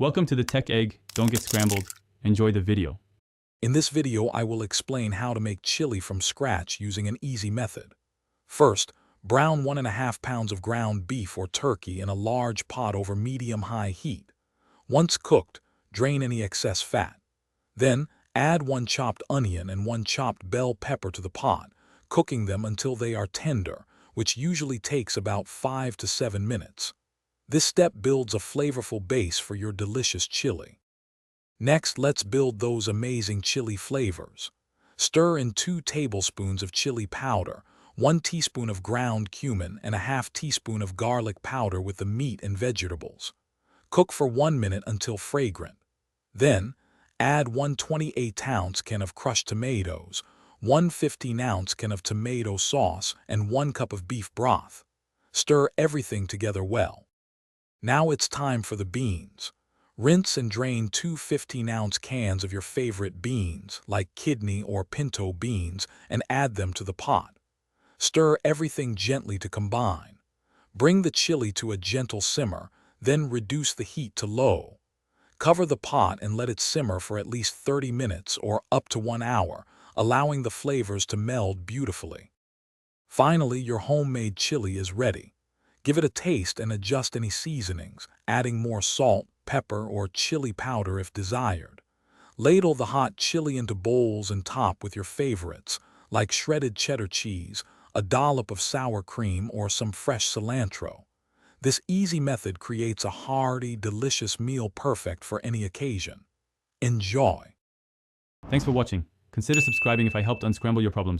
Welcome to the Tech Egg. Don't get scrambled. Enjoy the video. In this video, I will explain how to make chili from scratch using an easy method. First, brown 1.5 pounds of ground beef or turkey in a large pot over medium-high heat. Once cooked, drain any excess fat. Then, add 1 chopped onion and 1 chopped bell pepper to the pot, cooking them until they are tender, which usually takes about 5 to 7 minutes. This step builds a flavorful base for your delicious chili. Next, let's build those amazing chili flavors. Stir in 2 tablespoons of chili powder, 1 teaspoon of ground cumin, and a half teaspoon of garlic powder with the meat and vegetables. Cook for 1 minute until fragrant. Then, add 1 28-ounce can of crushed tomatoes, 1 15-ounce can of tomato sauce, and 1 cup of beef broth. Stir everything together well. Now it's time for the beans. Rinse and drain 2 15-ounce cans of your favorite beans, like kidney or pinto beans, and add them to the pot. Stir everything gently to combine. Bring the chili to a gentle simmer, then reduce the heat to low. Cover the pot and let it simmer for at least 30 minutes or up to 1 hour, allowing the flavors to meld beautifully. Finally, your homemade chili is ready. Give it a taste and adjust any seasonings, adding more salt, pepper, or chili powder if desired. Ladle the hot chili into bowls and top with your favorites, like shredded cheddar cheese, a dollop of sour cream, or some fresh cilantro. This easy method creates a hearty, delicious meal perfect for any occasion. Enjoy! Thanks for watching. Consider subscribing if I helped unscramble your problems.